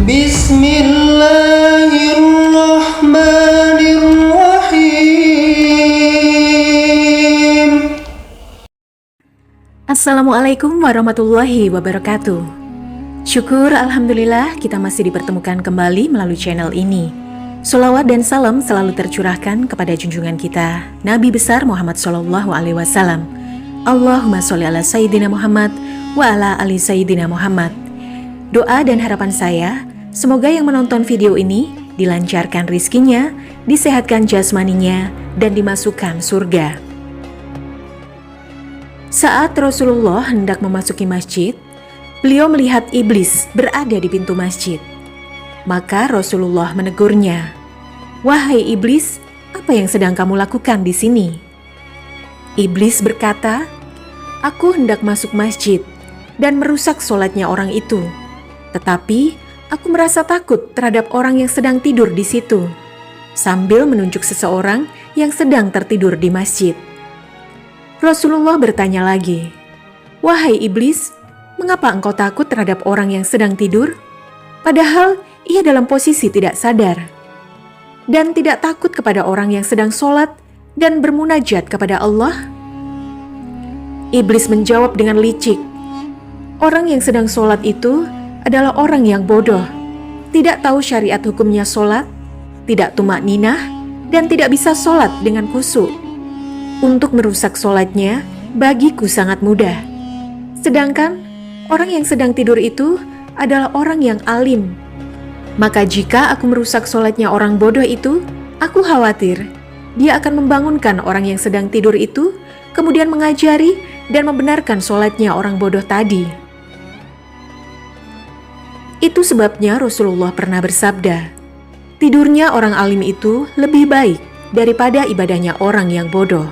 Bismillahirrahmanirrahim. Assalamualaikum warahmatullahi wabarakatuh. Syukur Alhamdulillah kita masih dipertemukan kembali melalui channel ini. Sholawat dan salam selalu tercurahkan kepada junjungan kita Nabi besar Muhammad SAW. Allahumma sholli ala Sayyidina Muhammad wa ala ali Sayyidina Muhammad. Doa dan harapan saya, semoga yang menonton video ini dilancarkan rizkinya, disehatkan jasmaninya, dan dimasukkan surga. Saat Rasulullah hendak memasuki masjid, beliau melihat iblis berada di pintu masjid. Maka Rasulullah menegurnya, "Wahai iblis, apa yang sedang kamu lakukan di sini?" Iblis berkata, "Aku hendak masuk masjid dan merusak sholatnya orang itu. Tetapi aku merasa takut terhadap orang yang sedang tidur di situ," sambil menunjuk seseorang yang sedang tertidur di masjid. Rasulullah bertanya lagi, "Wahai iblis, mengapa engkau takut terhadap orang yang sedang tidur? Padahal ia dalam posisi tidak sadar. Dan tidak takut kepada orang yang sedang sholat dan bermunajat kepada Allah?" Iblis menjawab dengan licik, "Orang yang sedang sholat itu adalah orang yang bodoh, tidak tahu syariat hukumnya sholat, tidak tumak ninah, dan tidak bisa sholat dengan khusyuk. Untuk merusak sholatnya bagiku sangat mudah. Sedangkan orang yang sedang tidur itu adalah orang yang alim. Maka jika aku merusak sholatnya orang bodoh itu, aku khawatir dia akan membangunkan orang yang sedang tidur itu, kemudian mengajari dan membenarkan sholatnya orang bodoh tadi." Itu sebabnya Rasulullah pernah bersabda, tidurnya orang alim itu lebih baik daripada ibadahnya orang yang bodoh.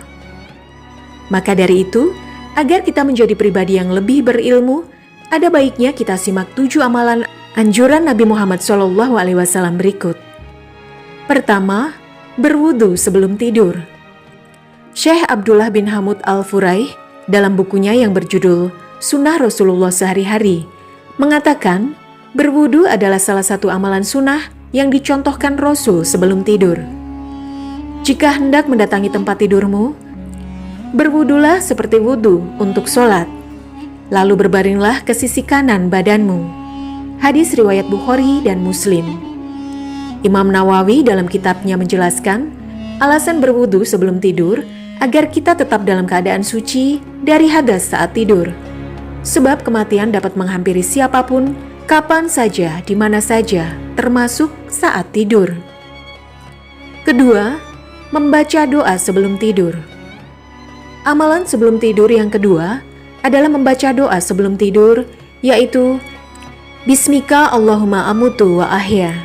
Maka dari itu, agar kita menjadi pribadi yang lebih berilmu, ada baiknya kita simak 7 amalan anjuran Nabi Muhammad SAW berikut. Pertama, berwudu sebelum tidur. Syekh Abdullah bin Hamud Al-Furai dalam bukunya yang berjudul Sunnah Rasulullah Sehari-Hari mengatakan, berwudu adalah salah satu amalan sunnah yang dicontohkan Rasul sebelum tidur. Jika hendak mendatangi tempat tidurmu, berwudulah seperti wudu untuk sholat, lalu berbaringlah ke sisi kanan badanmu. Hadis riwayat Bukhari dan Muslim. Imam Nawawi dalam kitabnya menjelaskan, alasan berwudu sebelum tidur agar kita tetap dalam keadaan suci dari hadas saat tidur. Sebab kematian dapat menghampiri siapapun, kapan saja, di mana saja, termasuk saat tidur. Kedua, membaca doa sebelum tidur. Amalan sebelum tidur yang kedua adalah membaca doa sebelum tidur, yaitu Bismika Allahumma amutu wa ahya.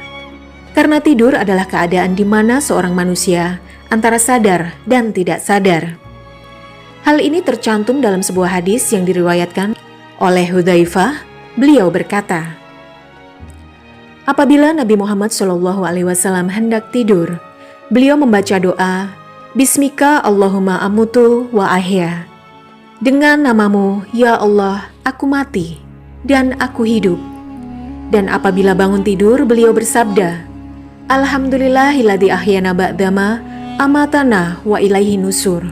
Karena tidur adalah keadaan di mana seorang manusia antara sadar dan tidak sadar. Hal ini tercantum dalam sebuah hadis yang diriwayatkan oleh Hudzaifah. Beliau berkata, apabila Nabi Muhammad SAW hendak tidur, beliau membaca doa, Bismika Allahumma amutu wa ahya. Dengan namamu, ya Allah, aku mati dan aku hidup. Dan apabila bangun tidur, beliau bersabda, Alhamdulillahilladzi ahyana ba'dama amatana wa ilaihi nusur.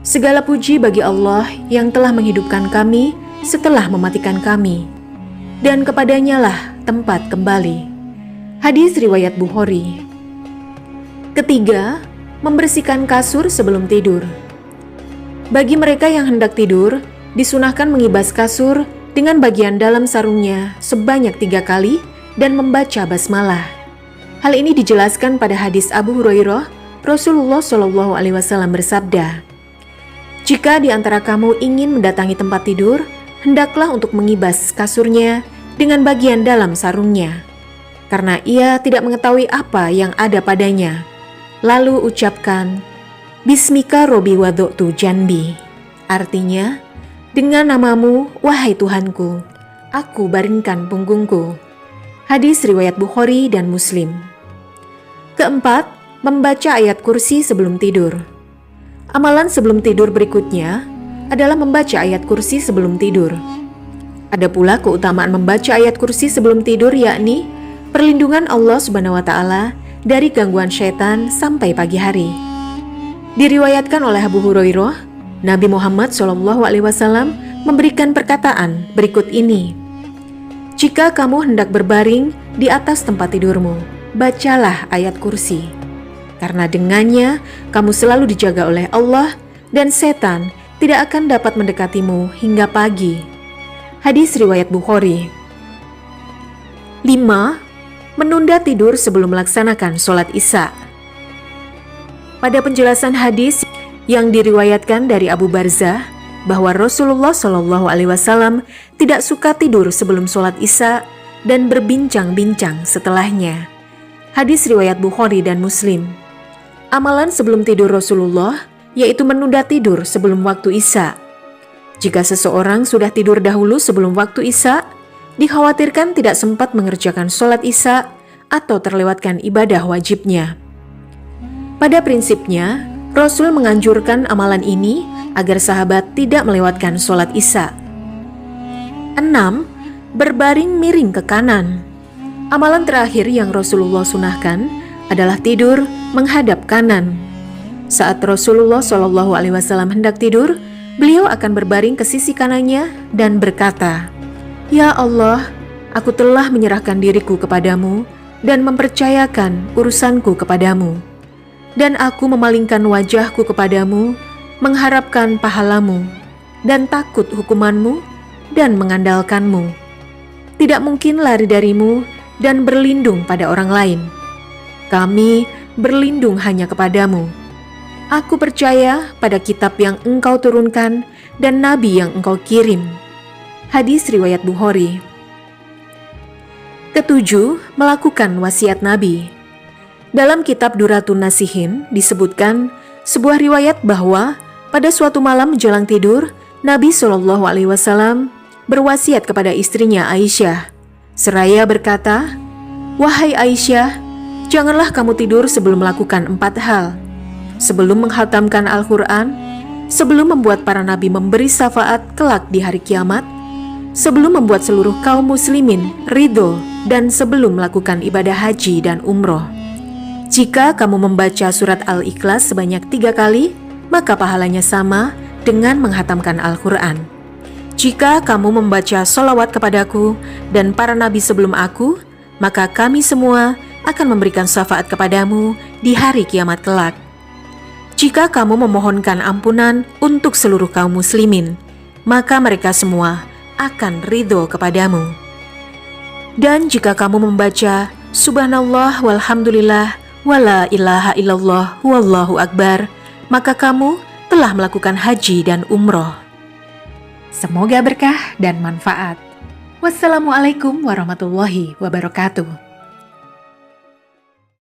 Segala puji bagi Allah yang telah menghidupkan kami setelah mematikan kami, dan kepadanya lah tempat kembali. Hadis riwayat Bukhari. Ketiga, membersihkan kasur sebelum tidur. Bagi mereka yang hendak tidur, disunahkan mengibas kasur dengan bagian dalam sarungnya sebanyak 3 kali dan membaca basmalah. Hal ini dijelaskan pada hadis Abu Hurairah. Rasulullah SAW bersabda, jika di antara kamu ingin mendatangi tempat tidur, hendaklah untuk mengibas kasurnya dengan bagian dalam sarungnya, karena ia tidak mengetahui apa yang ada padanya. Lalu ucapkan, Bismika Robi wadu'tu janbi. Artinya, dengan namamu, wahai Tuhanku, aku baringkan punggungku. Hadis riwayat Bukhari dan Muslim. Keempat, membaca ayat kursi sebelum tidur. Amalan sebelum tidur berikutnya adalah membaca ayat kursi sebelum tidur. Ada pula keutamaan membaca ayat kursi sebelum tidur, yakni perlindungan Allah Subhanahu wa Ta'ala dari gangguan syaitan sampai pagi hari. Diriwayatkan oleh Abu Hurairah, Nabi Muhammad SAW memberikan perkataan berikut ini: "Jika kamu hendak berbaring di atas tempat tidurmu, bacalah ayat kursi, karena dengannya kamu selalu dijaga oleh Allah dan setan tidak akan dapat mendekatimu hingga pagi." Hadis riwayat Bukhari. 5. Menunda tidur sebelum melaksanakan sholat Isya. Pada penjelasan hadis yang diriwayatkan dari Abu Barzah bahwa Rasulullah SAW tidak suka tidur sebelum sholat Isya dan berbincang-bincang setelahnya. Hadis riwayat Bukhari dan Muslim. Amalan sebelum tidur Rasulullah yaitu menunda tidur sebelum waktu Isya. Jika seseorang sudah tidur dahulu sebelum waktu Isya, dikhawatirkan tidak sempat mengerjakan sholat Isya atau terlewatkan ibadah wajibnya. Pada prinsipnya, Rasul menganjurkan amalan ini agar sahabat tidak melewatkan sholat Isya. 6. Berbaring miring ke kanan. Amalan terakhir yang Rasulullah sunahkan adalah tidur menghadap kanan. Saat Rasulullah SAW hendak tidur, beliau akan berbaring ke sisi kanannya dan berkata, "Ya Allah, aku telah menyerahkan diriku kepadamu dan mempercayakan urusanku kepadamu. Dan aku memalingkan wajahku kepadamu, mengharapkan pahalamu, dan takut hukumanmu, dan mengandalkanmu. Tidak mungkin lari darimu dan berlindung pada orang lain. Kami berlindung hanya kepadamu. Aku percaya pada kitab yang engkau turunkan dan nabi yang engkau kirim." Hadis riwayat Bukhari. 7. Melakukan wasiat Nabi. Dalam kitab Duratun Nasihin disebutkan sebuah riwayat bahwa pada suatu malam menjelang tidur, Nabi SAW berwasiat kepada istrinya Aisyah, seraya berkata, "Wahai Aisyah, janganlah kamu tidur sebelum melakukan 4 hal. Sebelum menghatamkan Al-Quran, sebelum membuat para nabi memberi syafaat kelak di hari kiamat, sebelum membuat seluruh kaum muslimin ridho, dan sebelum melakukan ibadah haji dan umroh. Jika kamu membaca surat Al-Ikhlas sebanyak 3 kali, maka pahalanya sama dengan menghatamkan Al-Quran. Jika kamu membaca sholawat kepadaku dan para nabi sebelum aku, maka kami semua akan memberikan syafaat kepadamu di hari kiamat kelak. Jika kamu memohonkan ampunan untuk seluruh kaum muslimin, maka mereka semua akan ridho kepadamu. Dan jika kamu membaca Subhanallah walhamdulillah wala ilaha illallah wallahu akbar, maka kamu telah melakukan haji dan umroh." Semoga berkah dan manfaat. Wassalamualaikum warahmatullahi wabarakatuh.